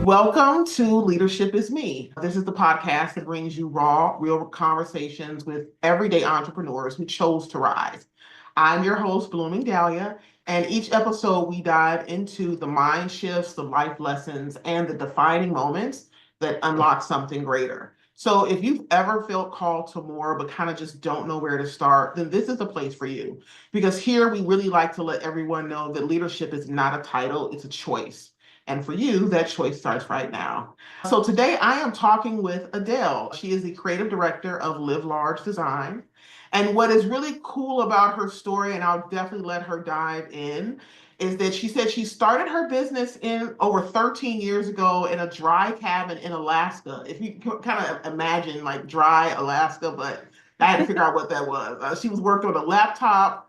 Welcome to Leadership is Me. This is the podcast that brings you raw, real conversations with everyday entrepreneurs who chose to rise. I'm your host, Blooming Dahlia, and each episode we dive into the mind shifts, the life lessons, and the defining moments that unlock something greater. So if you've ever felt called to more but kind of just don't know where to start, then this is a place for you. Because here we really like to let everyone know that leadership is not a title, it's a choice. And for you, that choice starts right now. So today I am talking with Adele. She is the creative director of Live Large Design. And what is really cool about her story, and I'll definitely let her dive in, is that she said she started her business in over 13 years ago in a dry cabin in Alaska. If you kind of imagine like dry Alaska, but I had to figure out what that was. She was working on a laptop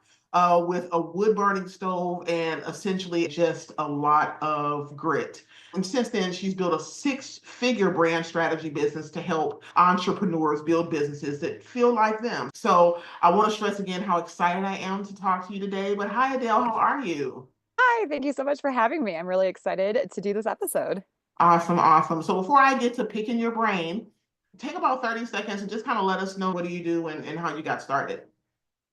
with a wood burning stove and essentially just a lot of grit. And since then, she's built a six-figure brand strategy business to help entrepreneurs build businesses that feel like them. So I want to stress again how excited I am to talk to you today. But hi, Adele, how are you? Hi, thank you so much for having me. I'm really excited to do this episode. Awesome, awesome. So before I get to picking your brain, take about 30 seconds and just kind of let us know what do you do and how you got started.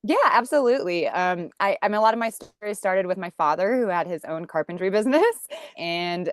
Yeah, absolutely. I mean, a lot of my story started with my father, who had his own carpentry business, and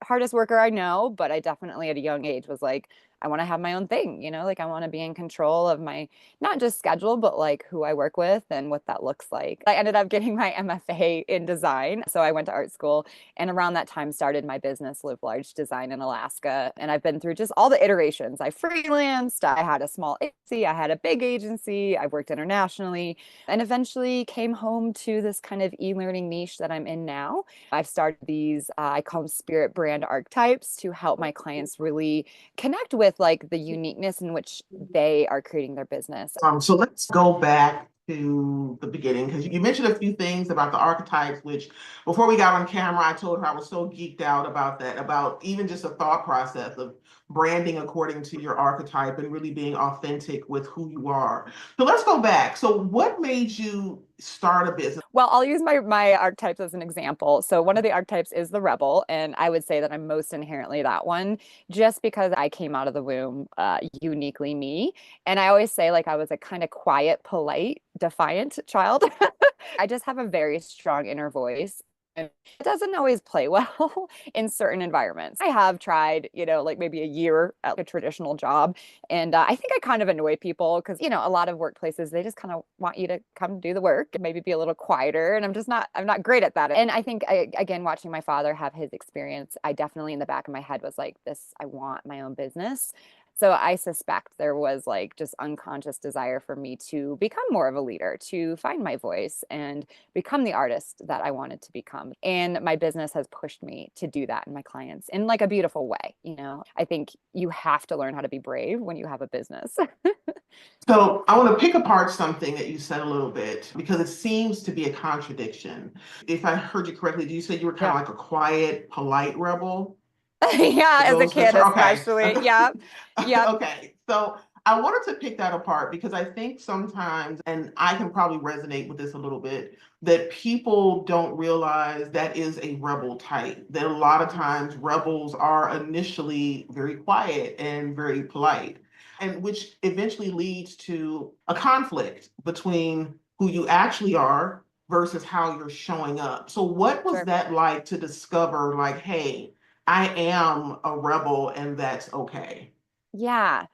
hardest worker I know, but I definitely at a young age was like, I want to have my own thing, like I want to be in control of my not just schedule, but like who I work with and what that looks like. I ended up getting my MFA in design, so I went to art school, and around that time started my business, Live Large Design in Alaska, and I've been through just all the iterations. I freelanced, I had a small agency, I had a big agency, I've worked internationally and eventually came home to this kind of e-learning niche that I'm in now. I've started these, I call them spirit brand archetypes to help my clients really connect with like the uniqueness in which they are creating their business. So let's go back to the beginning because you mentioned a few things about the archetypes, which before we got on camera, I told her I was so geeked out about that, about even just a thought process of branding according to your archetype and really being authentic with who you are. So let's go back. So what made you start a business? Well, I'll use my archetypes as an example. So one of the archetypes is the rebel, and I would say that I'm most inherently that one, just because I came out of the womb uniquely me. And I always say like I was a kind of quiet, polite, defiant child. I just have a very strong inner voice. And it doesn't always play well in certain environments. I have tried, like maybe a year at a traditional job, and I think I kind of annoy people because, a lot of workplaces, they just kind of want you to come do the work and maybe be a little quieter. And I'm not great at that. And I think, again, watching my father have his experience, I definitely in the back of my head was like, I want my own business. So I suspect there was like just unconscious desire for me to become more of a leader, to find my voice and become the artist that I wanted to become. And my business has pushed me to do that in my clients in like a beautiful way. I think you have to learn how to be brave when you have a business. So I want to pick apart something that you said a little bit because it seems to be a contradiction. If I heard you correctly, do you say you were kind Yeah. of like a quiet, polite rebel? Yeah, Are as a those the kid, term? Okay. especially. Yeah. Yeah. Okay. So I wanted to pick that apart because I think sometimes, and I can probably resonate with this a little bit, that people don't realize that is a rebel type. That a lot of times rebels are initially very quiet and very polite, and which eventually leads to a conflict between who you actually are versus how you're showing up. So what was Sure. that like to discover, like, hey, I am a rebel and that's okay? Yeah.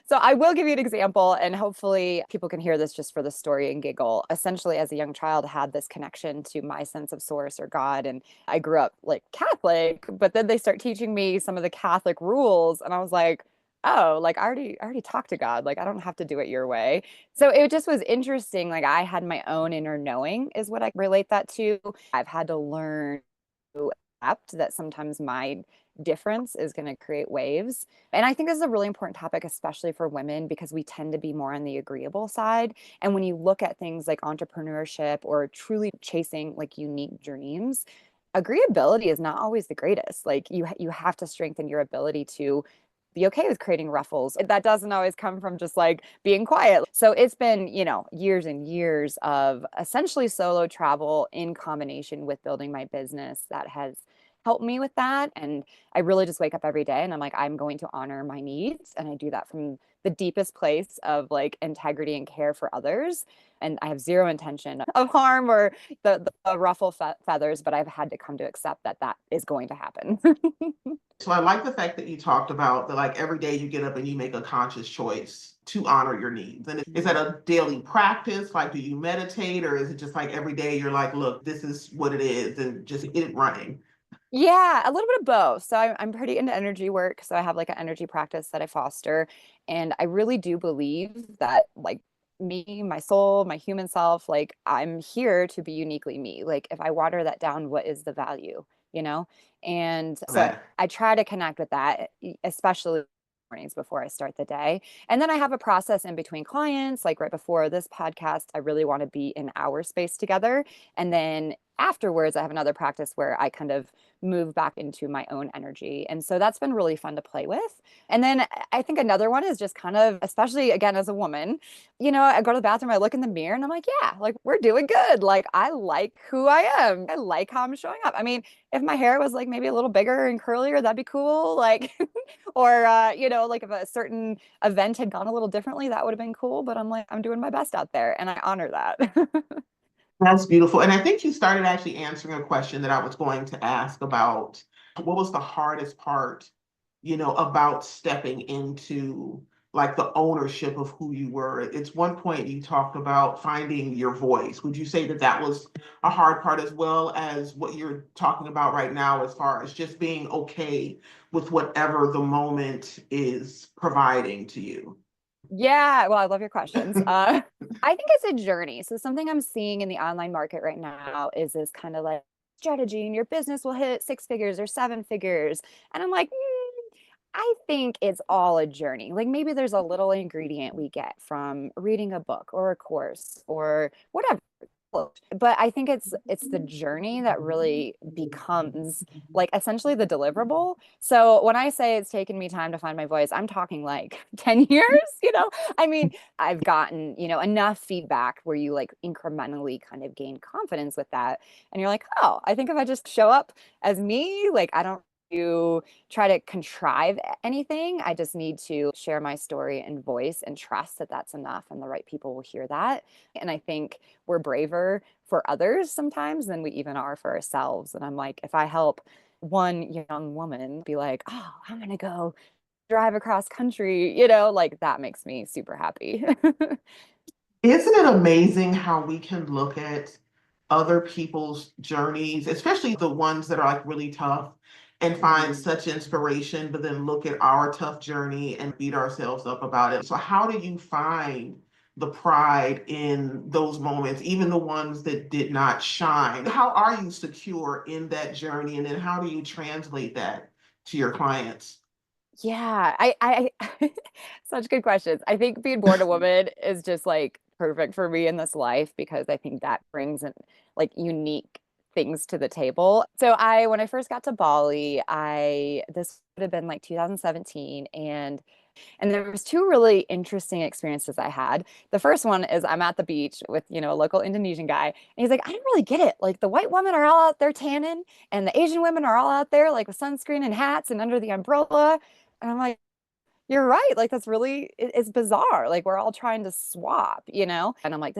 So I will give you an example, and hopefully people can hear this just for the story and giggle. Essentially, as a young child, I had this connection to my sense of source or God, and I grew up like Catholic, but then they start teaching me some of the Catholic rules, and I was like, oh, like I already talked to God, like I don't have to do it your way. So it just was interesting. Like I had my own inner knowing, is what I relate that to. I've had to learn to accept that sometimes my difference is going to create waves. And I think this is a really important topic, especially for women, because we tend to be more on the agreeable side. And when you look at things like entrepreneurship or truly chasing like unique dreams, agreeability is not always the greatest. Like you have to strengthen your ability to be okay with creating ruffles. That doesn't always come from just like being quiet. So it's been, years and years of essentially solo travel in combination with building my business that has help me with that. And I really just wake up every day and I'm like, I'm going to honor my needs. And I do that from the deepest place of like integrity and care for others. And I have zero intention of harm or the ruffle feathers, but I've had to come to accept that that is going to happen. So I like the fact that you talked about that, like every day you get up and you make a conscious choice to honor your needs. And is that a daily practice? Like, do you meditate, or is it just like every day you're like, look, this is what it is, and just get it running? Yeah, a little bit of both. So I'm pretty into energy work. So I have like an energy practice that I foster. And I really do believe that like me, my soul, my human self, like I'm here to be uniquely me. Like if I water that down, what is the value, you know? And so That I try to connect with that, especially mornings before I start the day. And then I have a process in between clients, like right before this podcast, I really want to be in our space together. And then afterwards, I have another practice where I kind of move back into my own energy. And so that's been really fun to play with. And then I think another one is just kind of, especially again as a woman, I go to the bathroom, I look in the mirror and I'm like, yeah, like we're doing good. Like I like who I am. I like how I'm showing up. I mean, if my hair was like maybe a little bigger and curlier, that'd be cool. Like, or, like if a certain event had gone a little differently, that would have been cool. But I'm like, I'm doing my best out there and I honor that. That's beautiful. And I think you started actually answering a question that I was going to ask about what was the hardest part, about stepping into like the ownership of who you were. It's one point you talked about finding your voice. Would you say that that was a hard part as well as what you're talking about right now, as far as just being okay with whatever the moment is providing to you? Yeah, well, I love your questions. I think it's a journey. So something I'm seeing in the online market right now is this kind of like strategy, and your business will hit six figures or seven figures. And I'm like, I think it's all a journey. Like maybe there's a little ingredient we get from reading a book or a course or whatever. But I think it's the journey that really becomes like essentially the deliverable. So when I say it's taken me time to find my voice, I'm talking like 10 years. I mean, I've gotten, enough feedback where you like incrementally kind of gain confidence with that. And you're like, oh, I think if I just show up as me, like I don't to try to contrive anything. I just need to share my story and voice and trust that that's enough and the right people will hear that. And I think we're braver for others sometimes than we even are for ourselves. And I'm like, if I help one young woman be like, oh, I'm going to go drive across country, like that makes me super happy. Isn't it amazing how we can look at other people's journeys, especially the ones that are like really tough, and find such inspiration, but then look at our tough journey and beat ourselves up about it? So, how do you find the pride in those moments, even the ones that did not shine? How are you secure in that journey? And then how do you translate that to your clients? Yeah, such good questions. I think being born a woman is just like perfect for me in this life because I think that brings in like unique things to the table. So when I first got to Bali, this would have been like 2017, and there was two really interesting experiences I had. The first one is I'm at the beach with, a local Indonesian guy, and he's like, I don't really get it. Like the white women are all out there tanning, and the Asian women are all out there like with sunscreen and hats and under the umbrella. And I'm like, you're right. Like that's really it's bizarre. Like we're all trying to swap. And I'm like,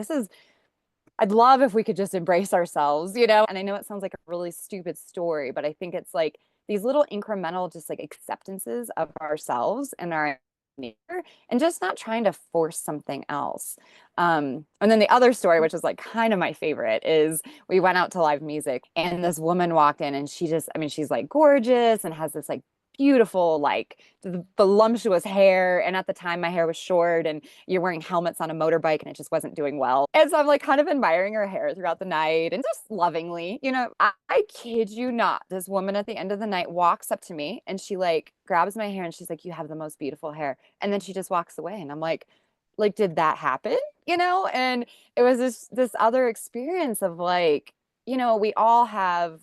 I'd love if we could just embrace ourselves. And I know it sounds like a really stupid story, but I think it's like these little incremental, just like acceptances of ourselves and our nature and just not trying to force something else. And then the other story, which is like kind of my favorite, is we went out to live music and this woman walked in and I mean, she's like gorgeous and has this like beautiful, like voluptuous hair. And at the time, my hair was short and you're wearing helmets on a motorbike and it just wasn't doing well. And so I'm like kind of admiring her hair throughout the night and just lovingly, I kid you not, this woman at the end of the night walks up to me and she like grabs my hair and she's like, you have the most beautiful hair. And then she just walks away. And I'm like, did that happen? And it was this other experience of like, we all have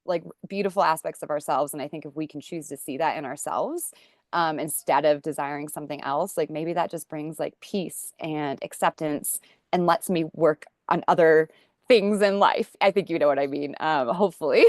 like beautiful aspects of ourselves. And I think if we can choose to see that in ourselves, instead of desiring something else, like maybe that just brings like peace and acceptance and lets me work on other things in life. I think you know what I mean. Hopefully.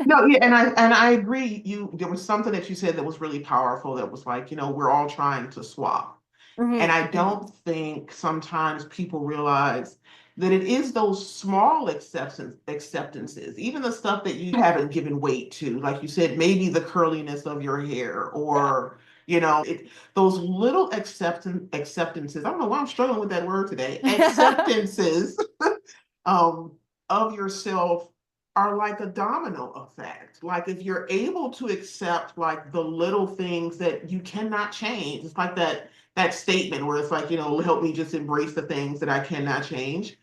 No, yeah, and I agree. There was something that you said that was really powerful that was like, we're all trying to swap. And Mhm, I mhm. don't think sometimes people realize that it is those small acceptances, even the stuff that you haven't given weight to, like you said, maybe the curliness of your hair, Yeah. or those little acceptances. I don't know why I'm struggling with that word today. Acceptances um, of yourself are like a domino effect. Like if you're able to accept like the little things that you cannot change, it's like that statement where it's like, help me just embrace the things that I cannot change.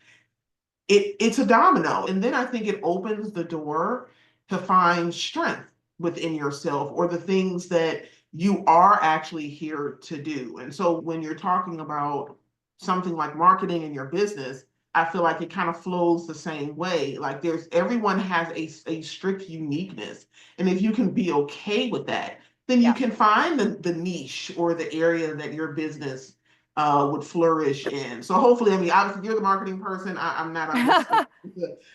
It's a domino. And then I think it opens the door to find strength within yourself or the things that you are actually here to do. And so when you're talking about something like marketing in your business, I feel like it kind of flows the same way. Like everyone has a strict uniqueness. And if you can be okay with that, then you Yeah. can find the niche or the area that your business would flourish in. So hopefully, I mean, obviously, you're the marketing person. I'm not.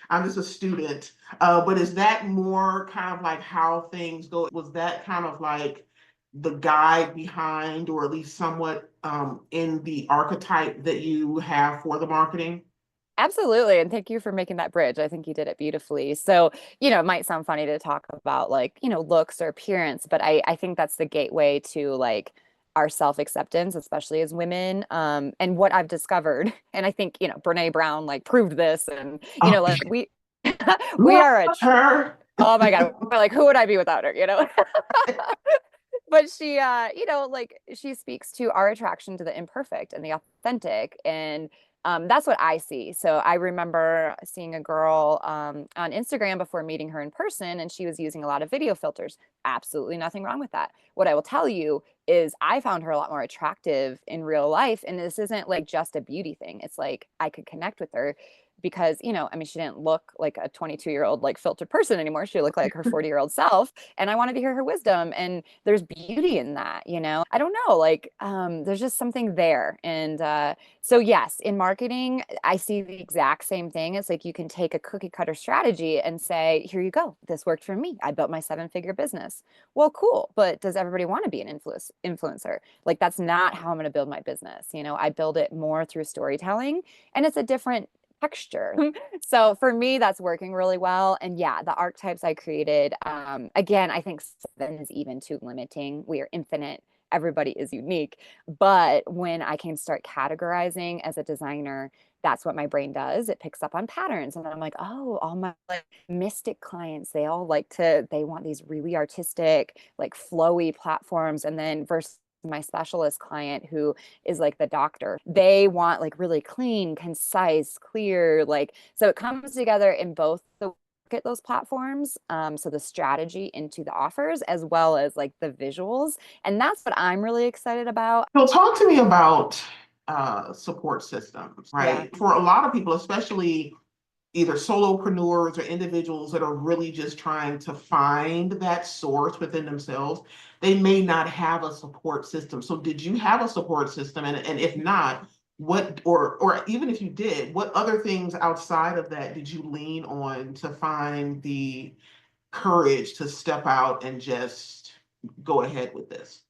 I'm just a student. But is that more kind of like how things go? Was that kind of like the guide behind, or at least somewhat in the archetype that you have for the marketing? Absolutely. And thank you for making that bridge. I think you did it beautifully. So, it might sound funny to talk about like, looks or appearance, but I think that's the gateway to like our self-acceptance, especially as women. And what I've discovered, and I think, Brene Brown like proved this and, Oh, like we we love are her. oh my God, like who would I be without her? But she like she speaks to our attraction to the imperfect and the authentic, and that's what I see. So I remember seeing a girl on Instagram before meeting her in person, and she was using a lot of video filters. Absolutely nothing wrong with that. What I will tell you is I found her a lot more attractive in real life, and this isn't like just a beauty thing. It's like I could connect with her because, I mean, she didn't look like a 22-year-old like filtered person anymore. She looked like her 40-year-old self, and I wanted to hear her wisdom, and there's beauty in that. I don't know, like there's just something there. And so yes, in marketing I see the exact same thing. It's like you can take a cookie cutter strategy and say, here you go, this worked for me, I built my 7-figure business. Well, cool, but does everybody want to be an influencer? Like that's not how I'm going to build my business. I build it more through storytelling, and it's a different texture. So for me, that's working really well. And yeah, the archetypes I created, again, I think 7 is even too limiting. We are infinite. Everybody is unique. But when I can start categorizing as a designer, that's what my brain does. It picks up on patterns. And I'm like, oh, all my like mystic clients, they want these really artistic, like flowy platforms. And then versus my specialist client who is like the doctor. They want like really clean, concise, clear, like so it comes together in both the at those platforms. So the strategy into the offers as well as like the visuals. And that's what I'm really excited about. So talk to me about support systems, Yeah. right? For a lot of people, especially either solopreneurs or individuals that are really just trying to find that source within themselves, they may not have a support system. So did you have a support system? And if not, what or even if you did, what other things outside of that did you lean on to find the courage to step out and just go ahead with this?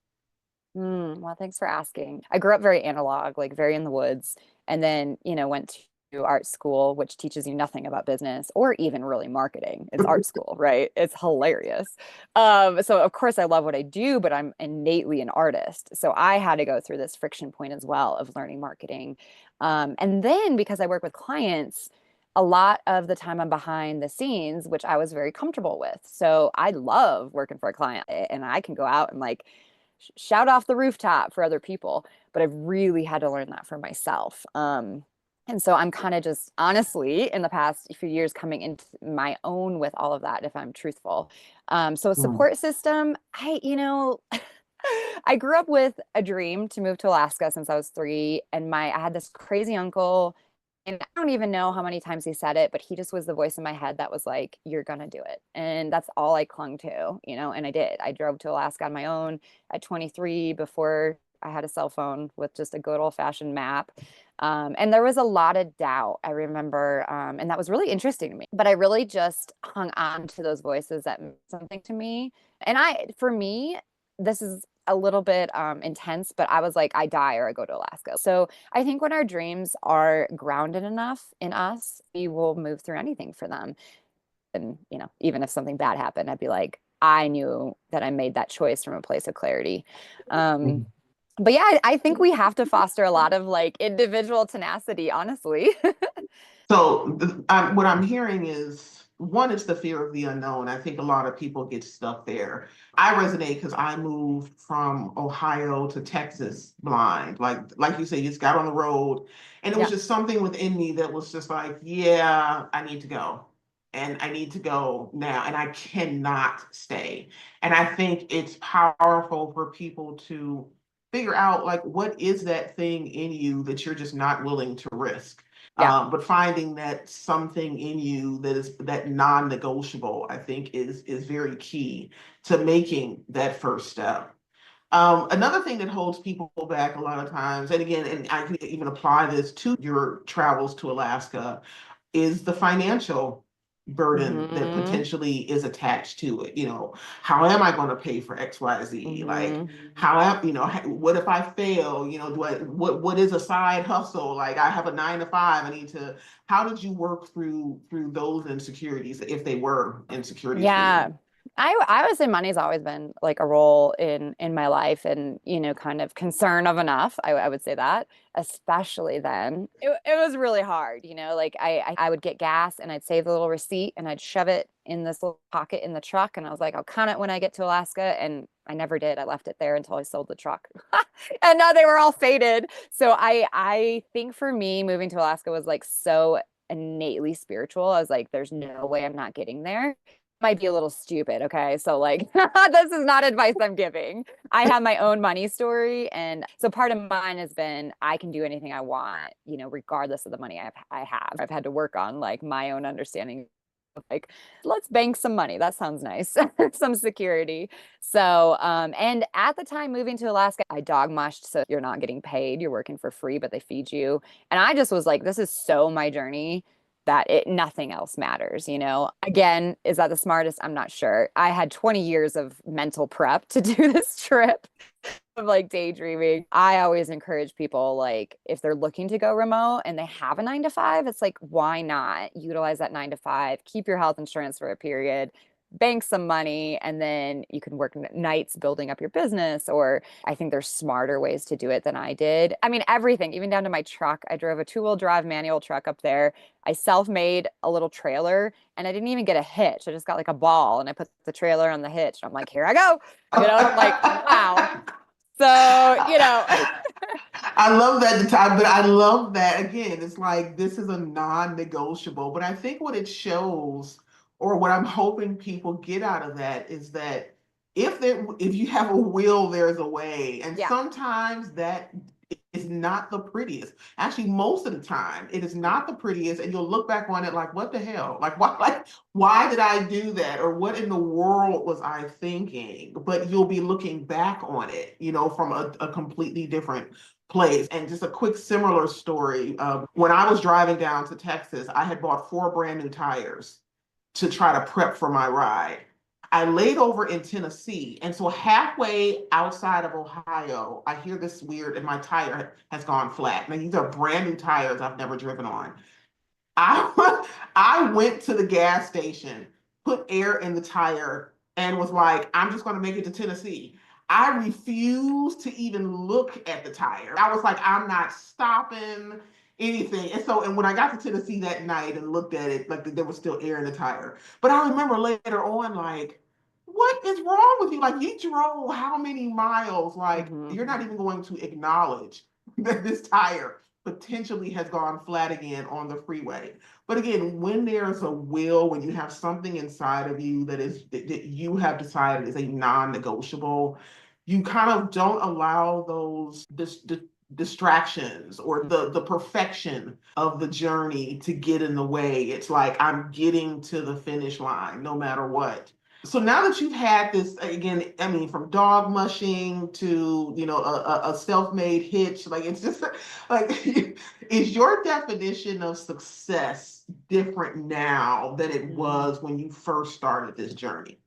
Well, thanks for asking. I grew up very analog, like very in the woods, and then, went to art school, which teaches you nothing about business or even really marketing. It's art school, right? It's hilarious. So of course I love what I do, but I'm innately an artist. So I had to go through this friction point as well of learning marketing. And then because I work with clients, a lot of the time I'm behind the scenes, which I was very comfortable with. So I love working for a client and I can go out and like shout off the rooftop for other people, but I've really had to learn that for myself. And so I'm kind of just honestly in the past few years coming into my own with all of that, if I'm truthful. So a Mm. support system, I grew up with a dream to move to Alaska since I was 3, and I had this crazy uncle, and I don't even know how many times he said it, but he just was the voice in my head that was like, "You're gonna do it," and that's all I clung to. And I did. I drove to Alaska on my own at 23 before I had a cell phone with just a good old fashioned map. And there was a lot of doubt, I remember, and that was really interesting to me. But I really just hung on to those voices that meant something to me. And for me, this is a little bit intense, but I was like, I die or I go to Alaska. So I think when our dreams are grounded enough in us, we will move through anything for them. And, even if something bad happened, I'd be like, I knew that I made that choice from a place of clarity. Um, but yeah, I think we have to foster a lot of like individual tenacity, honestly. So what I'm hearing is one, it's the fear of the unknown. I think a lot of people get stuck there. I resonate because I moved from Ohio to Texas blind. Like you say, you just got on the road, and it was Yeah. just something within me that was just like, yeah, I need to go. And I need to go now, and I cannot stay. And I think it's powerful for people to figure out like what is that thing in you that you're just not willing to risk. Yeah. But finding that something in you that is that non-negotiable, I think is very key to making that first step. Another thing that holds people back a lot of times, and again, and I can even apply this to your travels to Alaska, is the financial burden that Hmm. potentially is attached to it. How am I going to pay for XYZ? Like, Hmm. what if I fail? What is a side hustle? Like, I have a 9 to 5. How did you work through those insecurities, if they were insecurities for Yeah. you? I would say money's always been like a role in my life and, kind of concern of enough. I would say that, especially then. It was really hard, like I would get gas and I'd save the little receipt and I'd shove it in this little pocket in the truck. And I was like, I'll count it when I get to Alaska. And I never did. I left it there until I sold the truck. And now they were all faded. So I think for me, moving to Alaska was like so innately spiritual. I was like, there's no way I'm not getting there. Might be a little stupid. Okay. So, like, this is not advice I'm giving. I have my own money story. And so part of mine has been I can do anything I want, regardless of the money I have. I've had to work on like my own understanding of like, let's bank some money. That sounds nice. Some security. So, and at the time moving to Alaska, I dog mushed. So you're not getting paid. You're working for free, but they feed you. And I just was like, this is so my journey that nothing else matters, Again, is that the smartest? I'm not sure. I had 20 years of mental prep to do this trip of like daydreaming. I always encourage people, like, if they're looking to go remote and they have a 9 to 5, it's like, why not utilize that 9 to 5, keep your health insurance for a period, bank some money, and then you can work nights building up your business. Or I think there's smarter ways to do it than I did. I mean, everything, even down to my truck. I drove a 2-wheel drive manual truck up there. I self-made a little trailer and I didn't even get a hitch. I just got like a ball and I put the trailer on the hitch. I'm like, here I go. Like, wow. So, I love that time, but I love that again. It's like this is a non-negotiable. But I think what it shows, or what I'm hoping people get out of that, is that if you have a will, there's a way. And yeah. sometimes that is not the prettiest. Actually, most of the time, it is not the prettiest, and you'll look back on it like, what the hell? Why did I do that? Or what in the world was I thinking? But you'll be looking back on it, from a completely different place. And just a quick similar story. When I was driving down to Texas, I had bought 4 brand new tires to try to prep for my ride. I laid over in Tennessee. And so halfway outside of Ohio, I hear this weird, and my tire has gone flat. Now, these are brand new tires I've never driven on. I, I went to the gas station, put air in the tire, and was like, I'm just going to make it to Tennessee. I refused to even look at the tire. I was like, I'm not stopping anything. And when I got to Tennessee that night and looked at it, like there was still air in the tire. But I remember later on, like, what is wrong with you? Like, you drove how many miles? Like, Hmm. you're not even going to acknowledge that this tire potentially has gone flat again on the freeway. But again, when there's a will, when you have something inside of you that you have decided is a non-negotiable, you kind of don't allow those distractions or the perfection of the journey to get in the way. It's like, I'm getting to the finish line no matter what. So now that you've had this again, I mean, from dog mushing to, a self-made hitch, like it's just like, is your definition of success different now than it Mm. was when you first started this journey?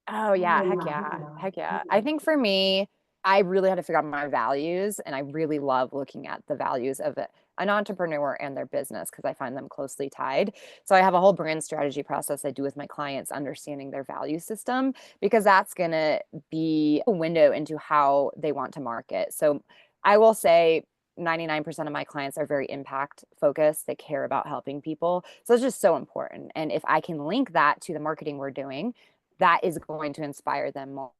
Oh yeah, heck yeah. Heck yeah. I think for me, I really had to figure out my values, and I really love looking at the values of an entrepreneur and their business because I find them closely tied. So I have a whole brand strategy process I do with my clients, understanding their value system, because that's going to be a window into how they want to market. So I will say 99% of my clients are very impact focused. They care about helping people. So it's just so important. And if I can link that to the marketing we're doing, that is going to inspire them more.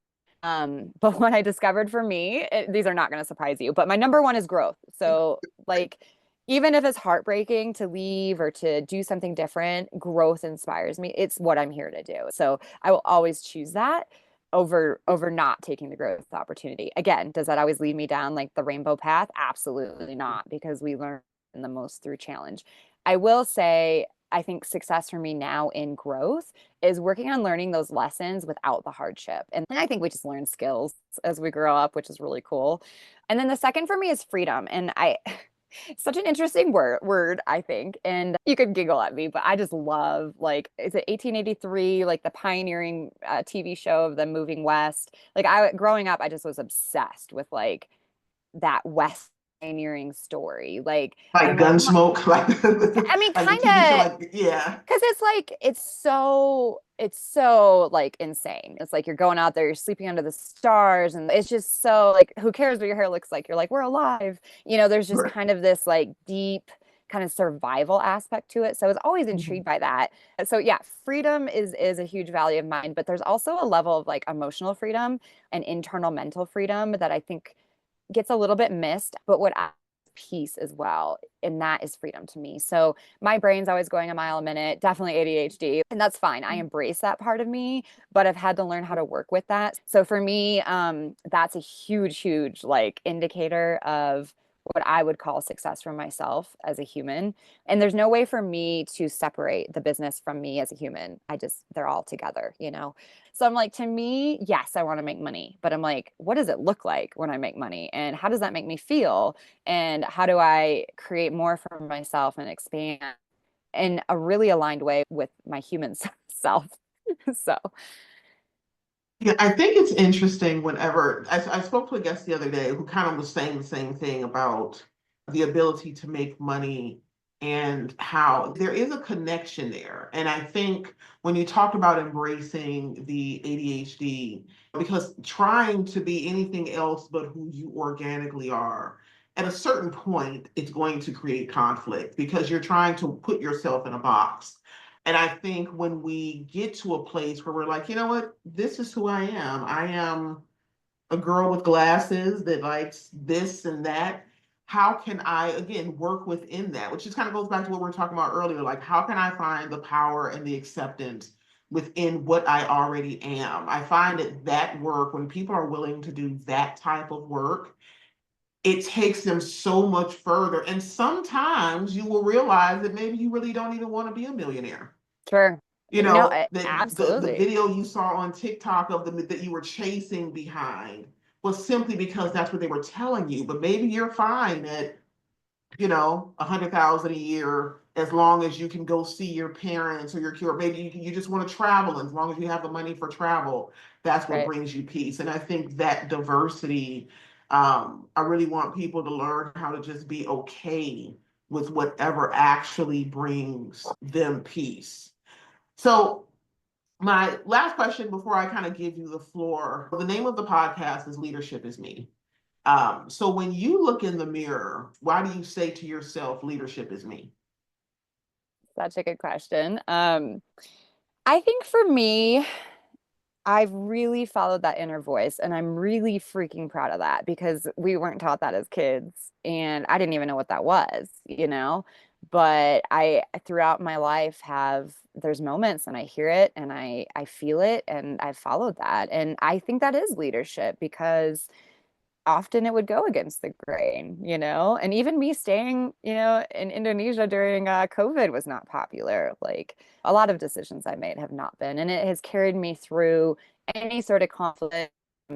But what I discovered for me, these are not going to surprise you, but my number one is growth. So, like, even if it's heartbreaking to leave or to do something different, growth inspires me. It's what I'm here to do. So I will always choose that over not taking the growth opportunity. Again, does that always lead me down like the rainbow path? Absolutely not, because we learn the most through challenge. I will say, I think success for me now in growth is working on learning those lessons without the hardship. And I think we just learn skills as we grow up, which is really cool. And then the second for me is freedom. And I such an interesting word, I think. And you could giggle at me, but I just love, like, is it 1883, like the pioneering TV show of them moving west? Like, I growing up, I just was obsessed with like that west pioneering story. Like, Like I'm like, oh my, Gunsmoke, like I mean, like the kind TV show, of, like yeah. because it's like it's so like insane. It's like you're going out there, you're sleeping under the stars, and it's just so like, who cares what your hair looks like? You're like, we're alive. There's just Right. kind of this like deep kind of survival aspect to it. So I was always Mhm. intrigued by that. So yeah, freedom is a huge value of mine, but there's also a level of like emotional freedom and internal mental freedom that I think gets a little bit missed, but what I peace as well. And that is freedom to me. So my brain's always going a mile a minute, definitely ADHD, and that's fine. I embrace that part of me, but I've had to learn how to work with that. So for me, that's a huge, huge like indicator of what I would call success for myself as a human. And there's no way for me to separate the business from me as a human. They're all together. So I'm like, to me, yes, I want to make money, but I'm like, what does it look like when I make money? And how does that make me feel? And how do I create more for myself and expand in a really aligned way with my human self? So, Yeah, I think it's interesting whenever I spoke to a guest the other day who kind of was saying the same thing about the ability to make money and how there is a connection there. And I think when you talk about embracing the ADHD, because trying to be anything else but who you organically are, at a certain point, it's going to create conflict because you're trying to put yourself in a box. And I think when we get to a place where we're like, you know what, this is who I am. I am a girl with glasses that likes this and that. How can I, again, work within that? Which just kind of goes back to what we were talking about earlier. Like, how can I find the power and the acceptance within what I already am? I find that work, when people are willing to do that type of work, it takes them so much further. And sometimes you will realize that maybe you really don't even want to be a millionaire. sure. No, That the absolutely. video you saw on TikTok of the that you were chasing behind was simply because that's what they were telling you. But maybe you're fine at 100,000 a year, as long as you can go see your parents or your cure. Maybe you just want to travel, and as long as you have the money for travel, that's what Right. brings you peace. And I think that diversity, I really want people to learn how to just be okay with whatever actually brings them peace. So my last question before I kind of give you the floor, the name of the podcast is Leadership is Me. So when you look in the mirror, why do you say to yourself, leadership is me? Such a good question. I think for me, I've really followed that inner voice, and I'm really freaking proud of that because we weren't taught that as kids, and I didn't even know what that was. But I, throughout my life, there's moments and I hear it and I feel it and I've followed that. And I think that is leadership because often it would go against the grain, you know? And even me staying, you know, in Indonesia during COVID was not popular. Like a lot of decisions I made have not been, and it has carried me through any sort of conflict,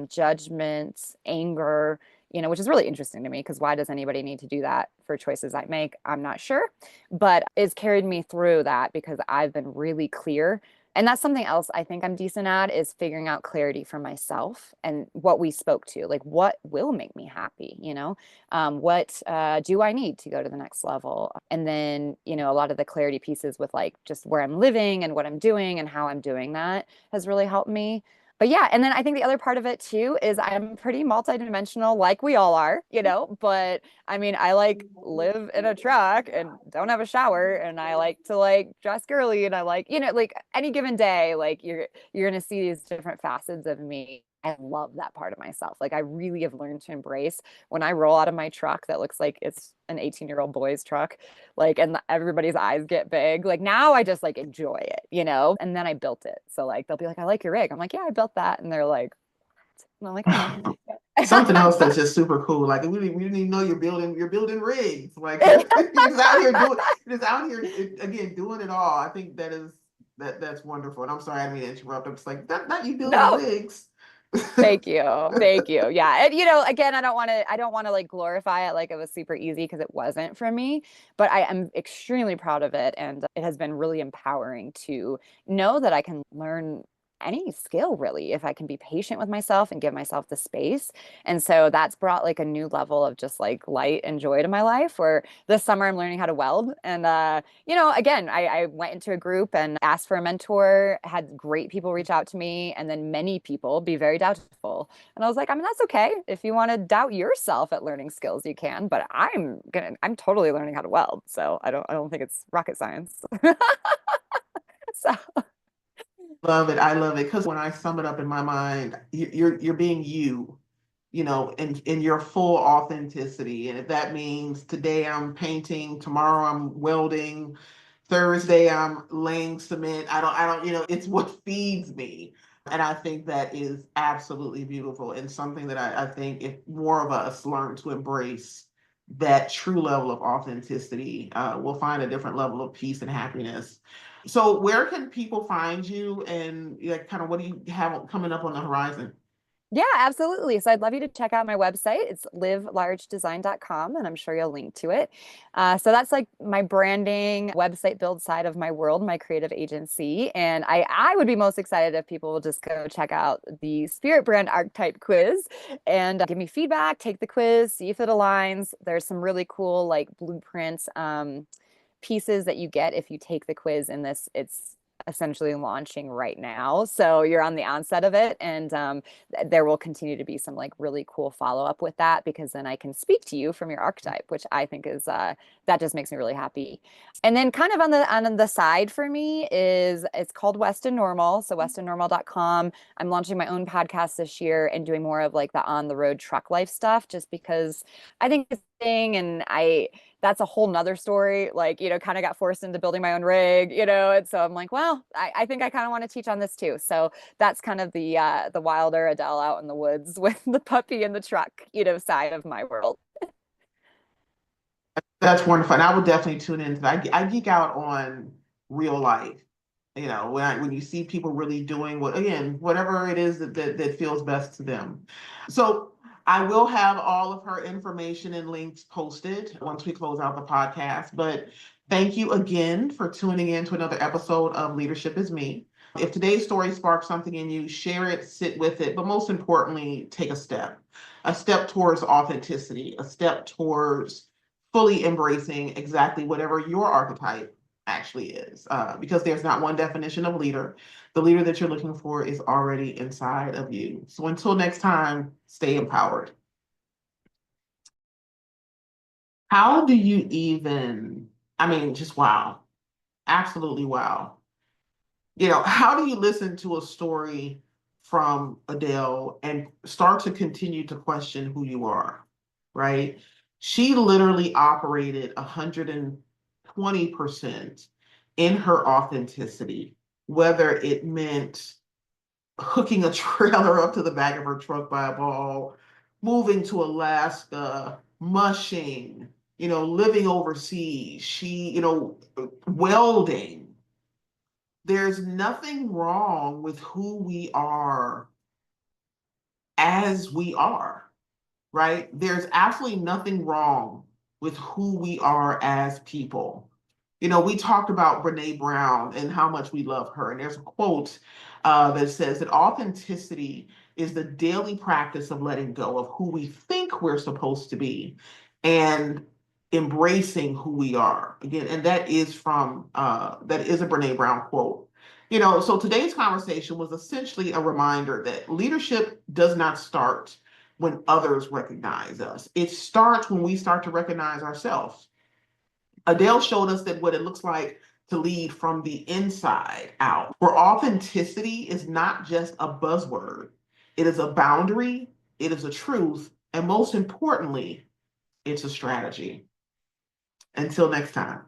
judgments, anger, you know, which is really interesting to me because why does anybody need to do that for choices I make? I'm not sure, but it's carried me through that because I've been really clear. And that's something else I think I'm decent at is figuring out clarity for myself and what we spoke to, like what will make me happy, you know, what do I need to go to the next level? And then, you know, a lot of the clarity pieces with like just where I'm living and what I'm doing and how I'm doing that has really helped me. But yeah, and then I think the other part of it too is I'm pretty multidimensional, like we all are, you know. But I mean, I like live in a truck and don't have a shower, and I like to like dress girly, and I like, you know, like any given day, like you're gonna see these different facets of me. I love that part of myself. Like I really have learned to embrace when I roll out of my truck that looks like it's an 18-year-old boy's truck, like, and everybody's eyes get big. Like now I just like enjoy it, you know? And then I built it. So like they'll be like, I like your rig. I'm like, yeah, I built that. And they're like, what? And I'm like, I know. Something else that's just super cool. Like we didn't even know you're building rigs. Like you're just out here doing, you're just out here again doing it all. I think that's wonderful. And I'm sorry I didn't mean to interrupt. I'm just like not you building No, rigs. thank you. Thank you. Yeah. And you know, again, I don't want to like glorify it like it was super easy because it wasn't for me, but I am extremely proud of it. And it has been really empowering to know that I can learn any skill really if I can be patient with myself and give myself the space. And so that's brought like a new level of just like light and joy to my life where this summer I'm learning how to weld. And you know, again, I went into a group and asked for a mentor, had great people reach out to me, and then many people be very doubtful. And I was like, I mean, that's okay. If you want to doubt yourself at learning skills, you can, but I'm totally learning how to weld. So I don't think it's rocket science. So Love it. I love it because when I sum it up in my mind, you're being you, you know, in your full authenticity. And if that means today I'm painting, tomorrow I'm welding, Thursday I'm laying cement. I don't, you know, it's what feeds me. And I think that is absolutely beautiful and something that I think if more of us learn to embrace that true level of authenticity, we'll find a different level of peace and happiness. So where can people find you and like kind of what do you have coming up on the horizon? yeah, absolutely. So I'd love you to check out my website. It's livelargedesign.com, and I'm sure you'll link to it. So that's like my branding website build side of my world, my creative agency. And I would be most excited if people will just go check out the Spirit Brand Archetype quiz and give me feedback, take the quiz, see if it aligns. There's some really cool like blueprints pieces that you get if you take the quiz in this. It's essentially launching right now. So you're on the onset of it. And there will continue to be some like really cool follow up with that because then I can speak to you from your archetype, which I think is that just makes me really happy. And then kind of on the side for me is it's called Weston Normal. So westonnormal.com. I'm launching my own podcast this year and doing more of like the on the road truck life stuff just because I think it's a thing and I that's a whole nother story. Like, you know, kind of got forced into building my own rig, you know, and so I'm like, well, I think I kind of want to teach on this too. So that's kind of the wilder Adele out in the woods with the puppy in the truck, you know, side of my world. That's wonderful. And I would definitely tune in. I geek out on real life. You know, when you see people really doing what, again, whatever it is that feels best to them. So I will have all of her information and links posted once we close out the podcast. But thank you again for tuning in to another episode of Leadership is Me. If today's story sparks something in you, share it, sit with it, but most importantly, take a step towards authenticity, a step towards fully embracing exactly whatever your archetype actually is, because there's not one definition of leader. The leader that you're looking for is already inside of you. So until next time, stay empowered. How do you even, I mean, just wow, absolutely wow. You know, how do you listen to a story from Adele and start to continue to question who you are, right? She literally operated 120% in her authenticity, whether it meant hooking a trailer up to the back of her truck by a ball, moving to Alaska, mushing, living overseas, welding. There's nothing wrong with who we are as we are, right? There's absolutely nothing wrong with who we are as people. We talked about Brene Brown and how much we love her. And there's a quote that says that authenticity is the daily practice of letting go of who we think we're supposed to be and embracing who we are. Again, and that is a Brene Brown quote. So today's conversation was essentially a reminder that leadership does not start when others recognize us. It starts when we start to recognize ourselves. Adele showed us that what it looks like to lead from the inside out, where authenticity is not just a buzzword. It is a boundary, it is a truth, and most importantly, it's a strategy. Until next time.